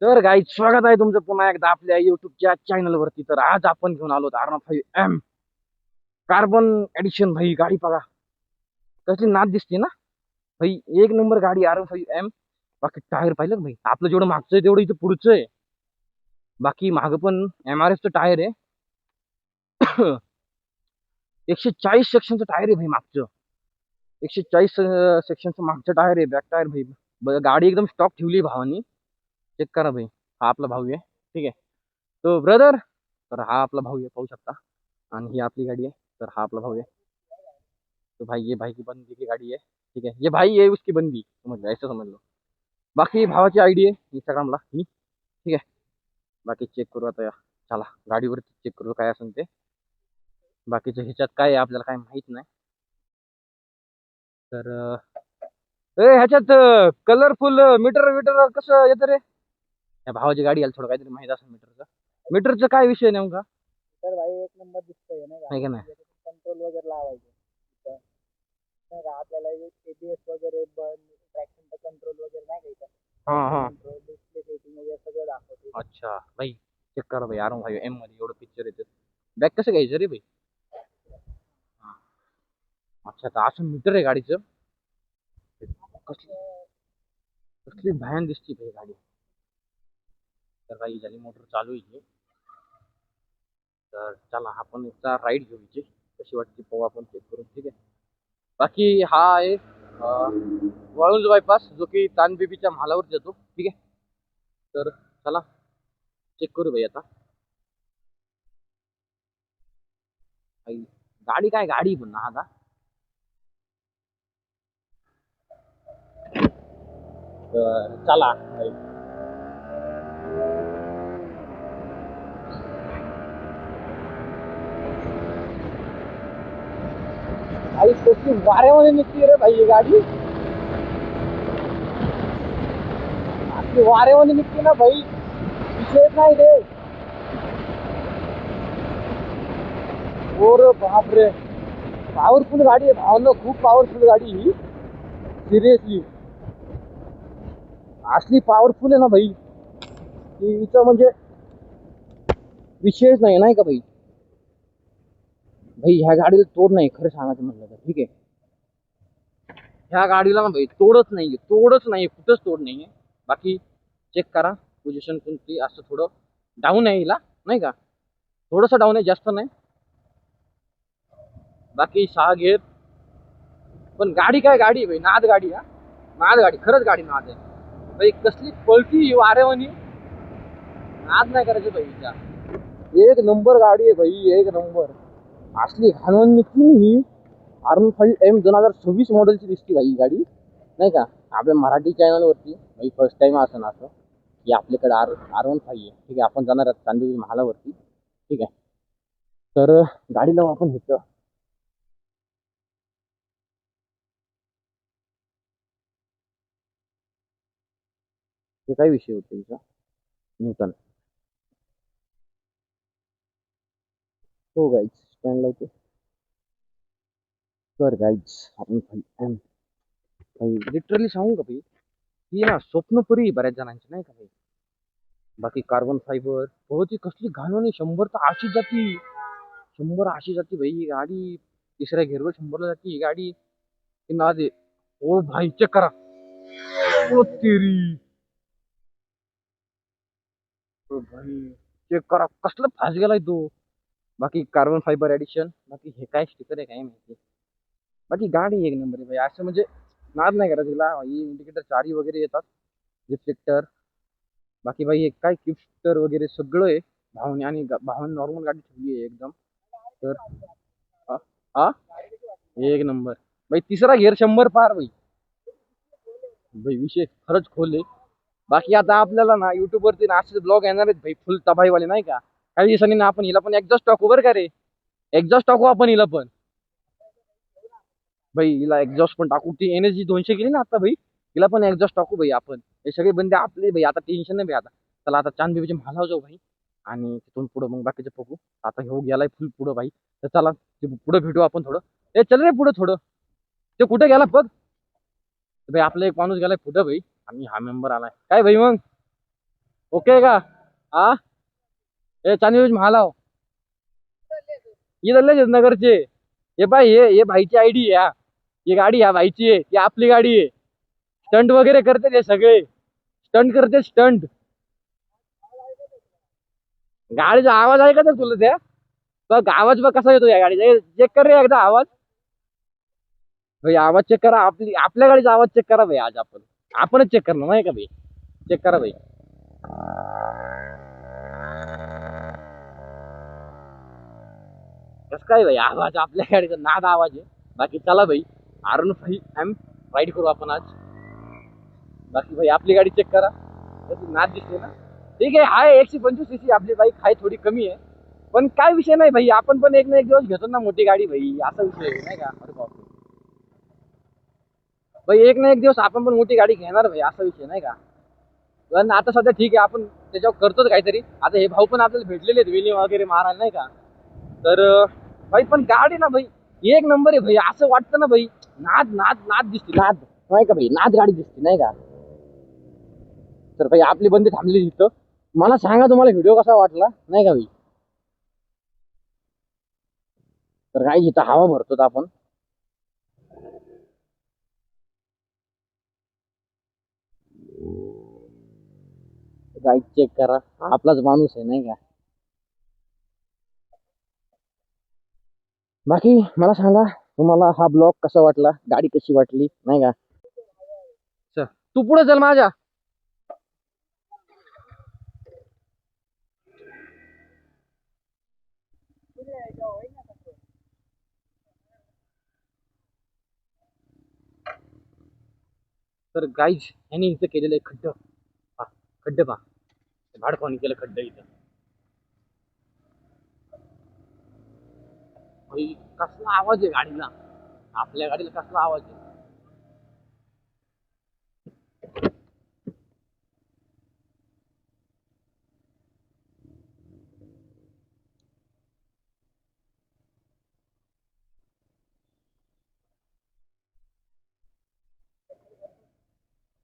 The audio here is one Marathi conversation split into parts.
तर गाईज स्वागत आहे तुमचं पुन्हा एकदा आपल्या युट्यूबच्या चॅनल वरती. तर आज आपण घेऊन आलो R15M कार्बन एडिशन. भाई गाडी बघा कसली नाद दिसते ना भाई. एक नंबर गाडी R15M. बाकी टायर पाहिलं का भाई, आपलं जेवढं मागचं आहे तेवढं इथं पुढचं आहे. बाकी मागं पण MRF चं टायर आहे. 140 सेक्शनचं टायर आहे भाई मागचं. 140 सेक्शनचं मागचं टायर आहे, बॅक टायर भाई. गाडी एकदम स्टॉक ठेवली भावानी. चेक करा भाई, हा आपला भाऊ आहे. ठीक आहे तो ब्रदर. तर हा आपला भाऊ आहे, पाहू शकता. आणि ही आपली गाड़ी है. तर हा आपला भाऊ है. तो भाई ये भाई की बंदी की गाड़ी है. ठीक है, ये भाई है उसकी बंदी, समझ लो, ऐसे समझ लो. बाकी भावाची आयडी आहे इंस्टाग्रामला ही. ठीक आहे. बाकी चेक करू आता या. चला गाडीवरती चेक करू काय असेल ते. बाकीच्या ह्याच्यात काय आहे आपल्याला काय माहित नाही. तर ह्याच्यात कलरफुल मीटर मीटर कसं येतं रे. या भावाची गाडी याला थोडं काहीतरी माहित असेल मीटरचं. मीटरचं काय विषय नेमका. तर भाई एक नंबर दिसतोय नाही आहे का नाही. कंट्रोल वगैरे लावायचं इथं. नाही का आपल्याला ABS वगैरे ट्रॅक्शनचा कंट्रोल वगैरे नाही का इथं. हा हा कंट्रोल डिस्प्ले सेटिंग वगैरे सगळं दाखवते. अच्छा भाई चेक करा भाई. आर भाई M मध्ये एवढं पिक्चर येतं. बॅग कसं घ्यायचं रे भाई. अच्छा तर असं मीटर आहे गाडीचं. कसली कसली भयान दिसते भाई गाडी. तर काही झाली मोटर चालू आहे. तर चला आपण एकदा राईड घेऊ हिची, कशी वाटते पाहू आपण, चेक करून. ठीक आहे. बाकी हा आहे वाळुंज बायपास, जो की तानबेबीच्या म्हालावर जातो. ठीक आहे. तर चला चेक करू भाई आता. गाडी काय गाडी पण ना आता. तर चला भाई. भाई कसली वाऱ्यामध्ये निघते रे भाई ही गाडी. आपली वाऱ्यामध्ये निघते ना भाई, विषयच नाही रे. और बापरे पॉवरफुल गाडी आहे भावांनो, खूप पॉवरफुल गाडी ही. सिरियसली असली पॉवरफुल आहे ना भाई की हिचं म्हणजे विषयच नाही का भाई. भाई ह्या गाडीला तोड नाही खरं सांगायचं म्हणलं तर. ठीक आहे, ह्या गाडीला ना भाई तोडच नाही, कुठंच तोड नाहीये. बाकी चेक करा पोझिशन कोणती. असं थोडं डाऊन आहे हिला नाही का, थोडंसं डाऊन आहे, जास्त नाही. बाकी 6 घेर. पण गाडी काय गाडी आहे भाई, नाद गाडी. हा नाद गाडी, खरंच गाडी नाद आहे भाई. कसली पळती वाऱ्यावानी, नाद नाही करायचं भाई हिच्या. एक नंबर गाडी आहे भाई, एक नंबर. असली घालवून निघती ही. R15M 2026 मॉडेलची दिसती भाई ही गाडी नाही का. आपल्या मराठी चॅनलवरती भाई फर्स्ट टाइम असं ना असं की आपल्याकडे R15 आहे. ठीक आहे, आपण जाणार आहोत चांदोली महालावरती. ठीक आहे, तर गाडी लावू आपण इथं. हे काय विषय होतो हिचा, न्यूटन. हो गाईज स्टँड लावतो. तर गाईज आपण भाई लिटरली सांगू का भाई, ही ना स्वप्नपुरी बऱ्याच जणांची नाही का भाई. बाकी कार्बन फायबर बहुत ही कसली घालवणी. 100 तर अशीच जाती, 100 अशी जाती भाई ही गाडी. तिसऱ्या घेरवर 100ला जाती ही गाडी. ती ना दे. ओ भाई चेक करा. ओ तेरी, ओ भाई चेक करा कसला फास्ट गेलाय तो. बाकी कार्बन फायबर एडिशन. बाकी हे काय स्टिकर आहे काय माहिती. बाकी गाडी एक नंबर आहे भाई. असं म्हणजे नाद नाही करा तिला. ही इंडिकेटर चारी वगैरे येतात, रिफ्लेक्टर. बाकी भाई एक काय किफ्टर वगैरे सगळं आहे भावने. आणि भावाने नॉर्मल गाडी ठेवली आहे एकदम. तर हा हा, एक नंबर भाई. तिसरा घेर 100 पार भाई. भाई विषय खरंच खोल आहे. बाकी आता आपल्याला ना युट्यूब वरती ना असेच ब्लॉग येणार आहेत भाई, फुल तबाईवाले नाही का. काही दिवसांनी ना आपण हिला पण एक्झॉस्ट टाकू बरं का रे. एक्झॉस्ट टाकू आपण हिला पण भाई. हिला एक्झॉस्ट पण टाकू. ती एनर्जी 200 गेली ना आता भाई, हिला पण एक्झॉस्ट टाकू भाई आपण. हे सगळे बंदे आपले भाई, आता टेन्शन नाही भाई. आता चला आता चांद बेबीच्या महालावर जाऊ भाई, आणि तिथून पुढं मग बाकीचं बघू. आता हो गेलाय फुल पुढं भाई. तर चला पुढं भेटू आपण थोडं. ए चल रे पुढं थोडं. ते कुठे गेला बघ भाई. आपला एक माणूस गेलाय पुढं भाई, आणि हा मेंबर आलाय काय भाई. मग ओके का? हा हे चांदी महालाव इधरलेच आहेत नगरचे. हे बाई हे भाईची आयडी आहे हा. ही गाडी ह्या भाईची आहे, ही आपली गाडी आहे. स्टंट वगैरे करते ते सगळे, स्टंट करते स्टंट. गाडीचा आवाज आहे का तर तुला त्या? बघ आवाज बघ कसा येतो या गाडीचा, चेक कर रे एकदा आवाज. भाई आवाज चेक करा, आपल्या गाडीचा आवाज चेक करा भाई. आज आपणच चेक करणार नाही का भाई? चेक करा भाई. कस काय भाई आवाज, आपल्या गाडीचा नाद आवाज आहे. बाकी चला भाई, R15 राईड करू आपण आज. बाकी भाई आपली गाडी चेक करा, त्याची नाद दिसते ना. ठीक आहे, हाय 125cc आपली बाईक हाय, थोडी कमी आहे. पण काय विषय नाही भाई, आपण पण एक ना एक दिवस घेतो ना मोठी गाडी भाई, असा विषय आहे नाही का? अरे बापरे भाई, एक ना एक दिवस आपण पण मोठी गाडी घेणार भाई, असा विषय नाही का? पण आता सध्या ठीक आहे, आपण त्याच्यावर करतोच काहीतरी. आता हे भाऊ पण आपल्याला भेटलेले आहेत वेली वगैरे मारायला नाही का? तर भाई पण गाडी ना भाई एक नंबर आहे भाई. असं वाटतं ना भाई, नाद नाद नाद दिसते, नाद नाही का भाई? नाद गाडी दिसते नाही का? तर भाई आपली बंदी थांबली तिथं. मला सांगा तुम्हाला व्हिडिओ कसा वाटला नाही का भाई? तर काय इथं हवा भरतो आपण. गाईड चेक करा, आपलाच माणूस आहे नाही का? बाकी मला सांगा तुम्हाला हा ब्लॉग कसा वाटला, गाडी कशी वाटली नाही का? चल, तू पुढे चल माझ्या. तर गाईज यांनी इथं केलेलं आहे खड्ड. पहा, खड्ड पहा, भाडकावणी केलं खड्ड इथं. भाई कसला आवाज आहे गाडीला, आपल्या गाडीला कसला आवाज आहे.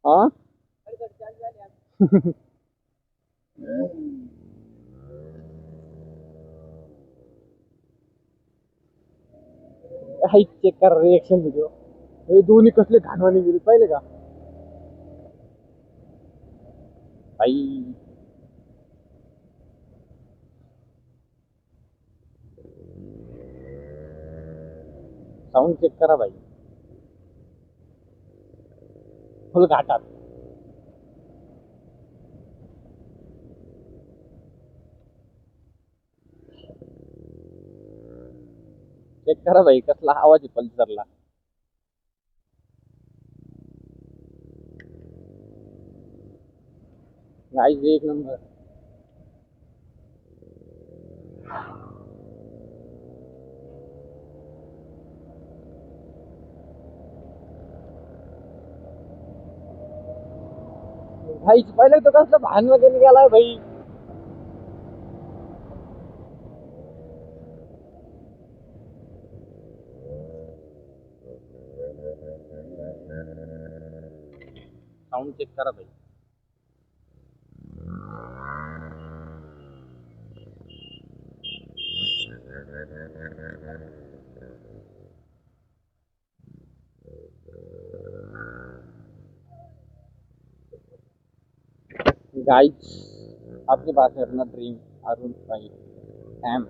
हा काही चेक करा रिएक्शन व्हिडिओ. हे दोन्ही कसले घाणवाणी गेले पाहिले का भाई? साऊंड चेक करा भाई, फुल घाटात. चेक करा भाई कसला आवाज आहे पल्सरला. गाईज एक नंबर. भाई पहिले तो कसला भान वगैरे गेलाय भाई. साऊंड चेक करा भाई. गाइस आपके पास है अपना ड्रीम R15 M